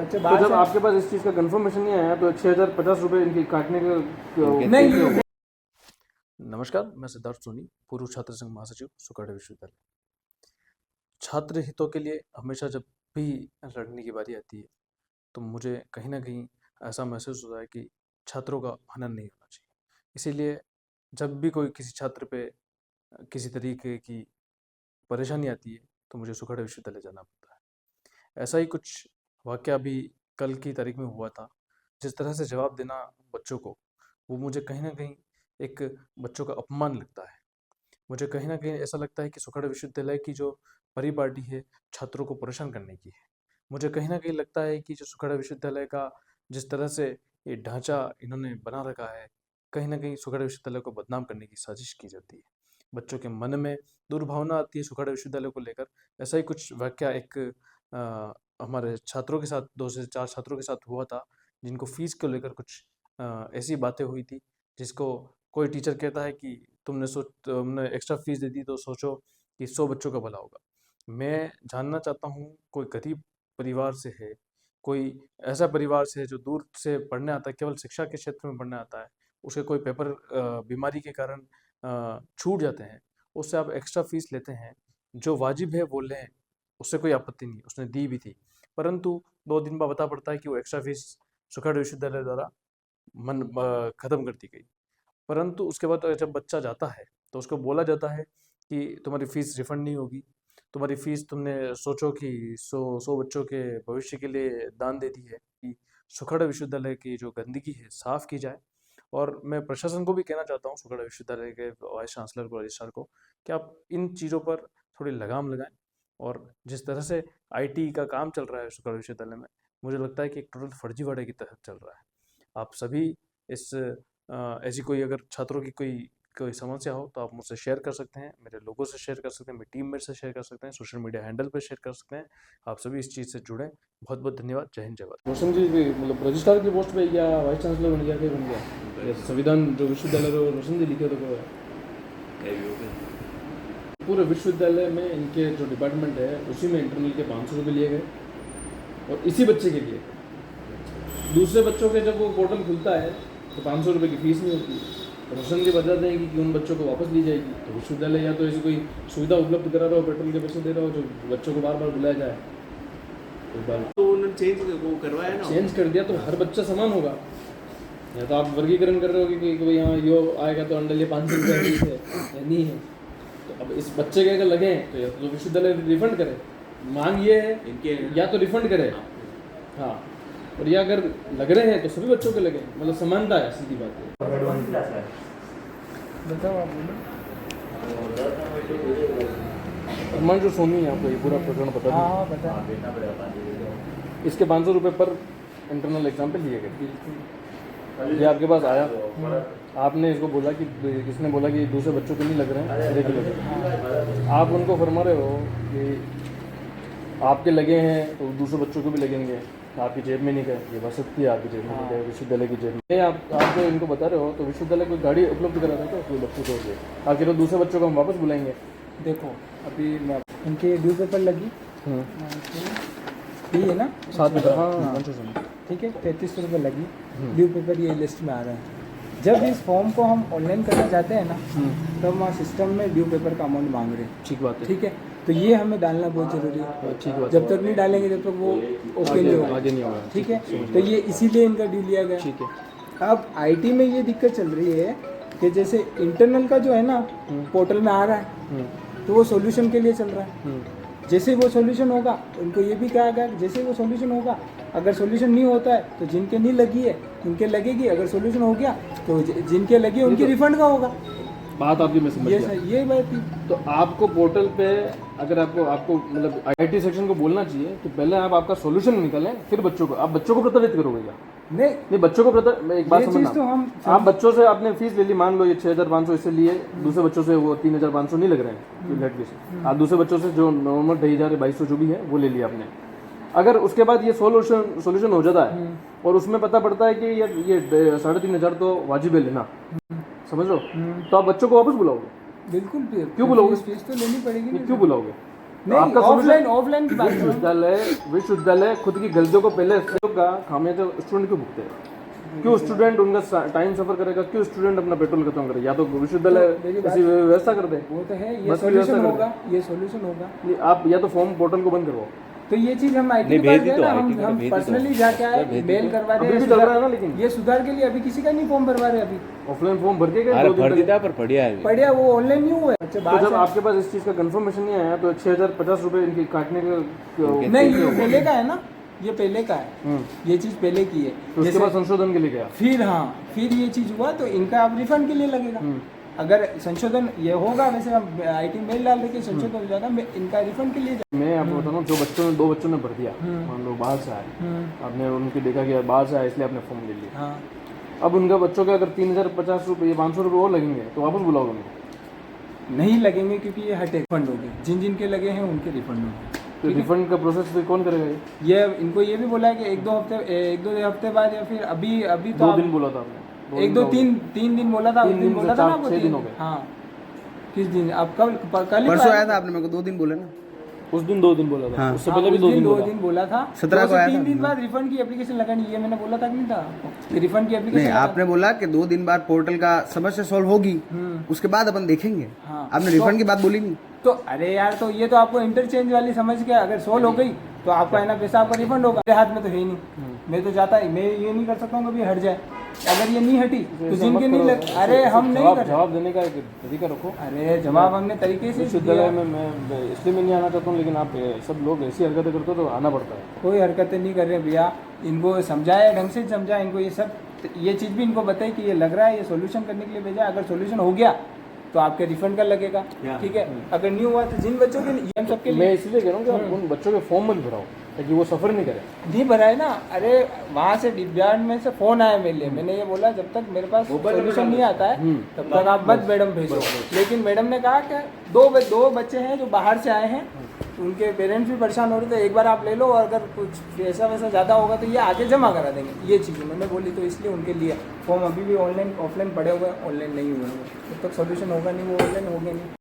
बच्चे तो बाहर जब से आपके पास इस चीज़ का कंफर्मेशन नहीं आया तो 6,050 रुपये इनकी काटने के नहीं। नमस्कार, मैं सिद्धार्थ सोनी, पूर्व छात्र संघ महासचिव, सुकाड़ा विश्वविद्यालय। छात्र हितों के लिए हमेशा जब भी लड़ने की बारी आती है तो मुझे कहीं ना कहीं ऐसा महसूस होता है कि छात्रों का हनन नहीं होना चाहिए। इसीलिए जब भी कोई किसी छात्र पे किसी तरीके की परेशानी आती है तो मुझे सुकाड़ा विश्वविद्यालय जाना पड़ता है। ऐसा ही कुछ वाक़या अभी कल की तारीख में हुआ था। जिस तरह से जवाब देना बच्चों को, वो मुझे कहीं ना कहीं एक बच्चों का अपमान लगता है। मुझे कहीं न कहीं ऐसा लगता है कि सुकाड़ा विश्वविद्यालय की जो परिपाटी है, छात्रों को परेशान करने की है। मुझे कहीं न कहीं लगता है कि जो सुकाड़ा विश्वविद्यालय का जिस तरह से ये ढाँचा इन्होंने बना रखा है, कहीं न कहीं सुकाड़ा विश्वविद्यालय को बदनाम करने की साजिश की जाती है। बच्चों के मन में दुर्भावना आती है सुकाड़ा विश्वविद्यालय को लेकर। ऐसा ही कुछ वाक़या एक हमारे छात्रों के साथ 2 से 4 छात्रों के साथ हुआ था, जिनको फ़ीस को लेकर कुछ ऐसी बातें हुई थी, जिसको कोई टीचर कहता है कि तुमने एक्स्ट्रा फीस दे दी तो सोचो कि 100 बच्चों का भला होगा। मैं जानना चाहता हूँ कोई गरीब परिवार से है, कोई ऐसा परिवार से है जो दूर से पढ़ने आता है, केवल शिक्षा के क्षेत्र में पढ़ने आता है, उसे कोई पेपर बीमारी के कारण छूट जाते हैं, उससे आप एक्स्ट्रा फीस लेते हैं, जो वाजिब है वो लें, उससे कोई आपत्ति नहीं, उसने दी भी थी। परंतु 2 दिन बाद पता पड़ता है कि वो एक्स्ट्रा फीस सुकाड़ा विश्वविद्यालय द्वारा खत्म कर दी गई। परंतु उसके बाद जब बच्चा जाता है तो उसको बोला जाता है कि तुम्हारी फ़ीस रिफ़ंड नहीं होगी। तुम्हारी फ़ीस तुमने सोचो कि 100 बच्चों के भविष्य के लिए दान दे दी है कि सुखाड़ा विश्वविद्यालय की जो गंदगी है साफ़ की जाए। और मैं प्रशासन को भी कहना चाहता हूँ, सुखाड़ा विश्वविद्यालय के वाइस चांसलर को, रजिस्ट्रार को, कि आप इन चीज़ों पर थोड़ी लगाम लगाएँ। और जिस तरह से आईटी का काम चल रहा है सुखाड़ा विश्वविद्यालय में, मुझे लगता है कि एक टोटल फर्जीवाड़े की तरह चल रहा है। आप सभी इस ऐसी कोई अगर छात्रों की कोई कोई समस्या हो तो आप मुझसे शेयर कर सकते हैं, मेरे लोगों से शेयर कर सकते हैं, मेरी टीममेट से शेयर कर सकते हैं, सोशल मीडिया हैंडल पे शेयर कर सकते हैं। आप सभी इस चीज़ से जुड़ें। बहुत बहुत धन्यवाद। जय हिंद, जय भारत। रोशन जी भी मतलब रजिस्ट्रार की पोस्ट पे या वाइस चांसलर बन गया, क्या बन गया? या संविधान जो विश्वविद्यालय को रोशन जी लिखे तो वो है पूरे विश्वविद्यालय में इनके जो डिपार्टमेंट है उसी में इंटरनल के 500 रुपये लिए गए और इसी बच्चे के लिए। दूसरे बच्चों के जब वो पोर्टल खुलता है तो 500 रुपये की फ़ीस नहीं होती। रोशन जी बता देंगे कि उन बच्चों को वापस ली जाएगी। तो विश्वविद्यालय या तो ऐसी कोई सुविधा उपलब्ध करा रहा हो, पेट्रोल के पैसे दे रहा हो, जो बच्चों को बार बार बुलाया जाए। एक बार तो उन्होंने करवाया ना, चेंज कर दिया तो हर बच्चा समान होगा। या तो आप वर्गीकरण कर रहे हो कि भाई यहाँ यो आएगा तो अंडर 500 रुपये फीस है या नहीं है। तो अब इस बच्चे के अगर लगे तो या तो विश्वविद्यालय रिफंड करे, मांग ये है इनके या तो रिफंड करे। हाँ, और या अगर लग रहे हैं तो सभी बच्चों के लगे, मतलब समानता है, सीधी बात है। बताओ आप बोलो। अरमान जो सोनी है आपको ये पूरा प्रकरण बता हाँ बता। दें। इसके 500 रुपये पर इंटरनल एग्जाम पे लिए गए। ये आपके पास आया, आपने इसको बोला कि इसने बोला कि दूसरे बच्चों के नहीं लग रहे हैं, मेरे के लग रहे हैं। आप उनको फरमा रहे हो कि आपके लगे हैं तो दूसरे बच्चों को भी लगेंगे, आपकी जेब में नहीं गए। ये बात सत्य है, आपकी जेब में नहीं गए, विश्वविद्यालय की जेब में। आप जो इनको बता रहे हो तो विश्वविद्यालय कोई गाड़ी उपलब्ध करा था कोई बच्चों को, आखिर दूसरे बच्चों को हम वापस बुलाएंगे। देखो अभी मैं इनके ड्यू पेपर लगी ये है ना 7 बजे। हाँ ठीक है, 3300 रुपये लगी। ड्यू पेपर ये लिस्ट में आ रहा है। जब इस फॉर्म को हम ऑनलाइन करना चाहते हैं ना तो हम सिस्टम में ड्यू पेपर का अमाउंट मांग रहे हैं। ठीक बात है। ठीक है, तो ये हमें डालना बहुत ज़रूरी है। ठीक बात। जब तक नहीं डालेंगे जब तक वो ओके नहीं होगा, आगे नहीं होगा। ठीक है, तो ये इसीलिए इनका ड्यू लिया गया। ठीक है। अब आईटी में ये दिक्कत चल रही है कि जैसे इंटरनल का जो है ना पोर्टल में आ रहा है तो वो सॉल्यूशन के लिए चल रहा है। जैसे वो सॉल्यूशन होगा, उनको ये भी कहा गया जैसे वो सॉल्यूशन होगा, अगर सॉल्यूशन नहीं होता है तो जिनके नहीं लगी है उनके लगेगी, अगर सॉल्यूशन हो गया तो जिनके लगी उनकी रिफंड का होगा। बात आपकी मैं समझ गया। ये बात थी। तो आपको पोर्टल पे अगर आपको मतलब आईटी सेक्शन को बोलना चाहिए कि पहले आप आपका सॉल्यूशन निकालें, फिर बच्चों को आप बच्चों को प्रताड़ित करोगे क्या? नहीं बच्चों को मैं एक बात समझना, तो हम आप बच्चों से आपने फीस ले ली, मान लो ये 6,500 इससे लिए, दूसरे बच्चों से वो 3,500 नहीं लग रहे हैं लेट फीस। आप दूसरे बच्चों से जो नॉर्मल 2,200 जो भी है वो ले लिया आपने। अगर उसके बाद ये सॉल्यूशन हो जाता है और उसमें पता पड़ता है कि ये 3,500 तो वाजिब है लेना, समझ लो, तो आप बच्चों को वापस बुलाओगे? बिल्कुल। क्यों बुलाओगे? फीस तो लेनी पड़ेगी। क्यों बुलाओगे? तो आपका ऑफलाइन solution- ऑफलाइन की बात करो। विश्वविद्यालय खुद की गलतियों को पहले का खामियाजा स्टूडेंट क्यों भुगते हैं? क्यों स्टूडेंट उनका टाइम सफर करेगा? क्यों स्टूडेंट अपना पेट्रोल खत्म करे? या तो विश्वविद्यालय मेरी बात- किसी व्यवस्था कर दे, वो तो है, ये बस की व्यवस्था सॉल्यूशन कर होगा, ये सॉल्यूशन होगा। दे। आप या तो फॉर्म पोर्टल को बंद करवाओ। तो ये चीज हम आईटी नहीं, के पास भेज दी गए तो ना, IT का हम भेज दी पर्सनली तो। जाके आए, भेज दी मेल तो। करवा अभी रहे भी हैं, चल रहा है सुधार- ना, लेकिन ये सुधार के लिए अभी किसी का नहीं फॉर्म भरवा रहे अभी। ऑफलाइन फॉर्म भर के गए अरे 2 दिन भर पहले। दिया पर बढ़िया है बढ़िया, वो ऑनलाइन नहीं हुआ है। अच्छा तो बात जब है- आपके पास इस चीज का कंफर्मेशन नहीं आया तो 6050 रुपए इनकी काटने का नहीं, ये पहले का है ना, ये पहले का है, हम्म। ये चीज पहले की है। तो उसके जैसे बाद संशोधन के लिए गया। फिर हाँ, फिर ये चीज हुआ तो इनका अब रिफंड के लिए लगेगा। अगर संशोधन ये होगा, वैसे हम आईटी मेल डाल देंगे, संशोधन हो जाएगा, इनका रिफंड के लिए मैं आपको बता रहा हूँ, जो बच्चों ने 2 बच्चों ने भर दिया, मान लो बाहर से आए, आपने उनकी देखा कि बाहर से आए इसलिए आपने फॉर्म ले लिया। हाँ, अब उनका बच्चों के अगर 3050 रुपये 500 रुपये और लगेंगे तो वापस बुलाओगे उनको? नहीं लगेंगे क्योंकि ये हटे रिफंड हो गए, जिन जिन के लगे हैं उनके रिफंड हो गए। तो रिफंड का प्रोसेस फिर कौन करेगा? ये इनको ये भी बोला है कि एक दो हफ्ते बाद या फिर अभी अभी तो 2 आप- दिन बोला था आपने। 1 2 3 दिन बोला था, 3 उस दिन दिन बोला से था ना 4 आपको 6 दिन 3 हो गए। हाँ, किस दिन आप कल ही परसों आया था आपने मेरे को 2 दिन बोले ना। उस दिन 2 दिन बोला था, हाँ। उससे हाँ, पहले भी उस 2 दिन 2 बोला। दिन बोला था। 17 को आया 3 था। दिन बाद रिफंड की एप्लीकेशन लगानी, ये मैंने बोला था कि नहीं था आपको कि रिफंड की नहीं, एप्लीकेशन आपने बोला कि 2 दिन बाद पोर्टल का समस्या सॉल्व होगी, उसके बाद अपन देखेंगे। हाँ। आपने रिफंड की बात बोली नहीं। तो अरे यार, तो ये तो आपको इंटरचेंज वाली समझ के अगर सोल्व हो गई तो आपका है ना पैसा आपका रिफंड होगा। मेरे हाथ में तो है ही नहीं, मैं तो चाहता मैं ये नहीं कर सकता हूँ कभी हट जाए। अगर ये नहीं हटी तो जिनके नहीं लग, अरे हम नहीं कर, जवाब देने का एक तरीका रखो। अरे जवाब हमने तरीके से विश्वविद्यालय दिया। में मैं इसलिए मैं नहीं आना चाहता हूँ, लेकिन आप सब लोग ऐसी हरकतें करते हो तो आना पड़ता है। कोई हरकतें नहीं कर रहे भैया, इनको समझाया, ढंग से समझाया इनको, ये सब ये चीज़ भी इनको बताई कि ये लग रहा है, ये सॉल्यूशन करने के लिए भेजा। अगर सॉल्यूशन हो गया तो आपके रिफंड का लगेगा, ठीक है। अगर नहीं हुआ तो जिन बच्चों के लिए, हम सबके लिए मैं इसलिए कह रहा हूँ कि आप उन बच्चों के फॉर्म मत भराओ ताकि वो सफर नहीं करें। नहीं भरा है ना। अरे वहाँ से डिपार्टमेंट से फोन आया मेरे लिए, मैंने ये बोला जब तक मेरे पास सॉल्यूशन नहीं आता है तब तक आप मत मैडम भेजो। लेकिन मैडम ने कहा कि दो बच्चे हैं जो बाहर से आए हैं, उनके पेरेंट्स भी परेशान हो रहे थे, एक बार आप ले लो, और अगर कुछ पैसा वैसा ज़्यादा होगा तो ये आगे जमा करा देंगे। ये चीज़ें मैंने बोली, तो इसलिए उनके लिए फॉर्म अभी भी ऑनलाइन ऑफलाइन पड़े हुए हैं, ऑनलाइन नहीं हुए हैं। जब तक सॉल्यूशन होगा नहीं वो ऑनलाइन होंगे नहीं।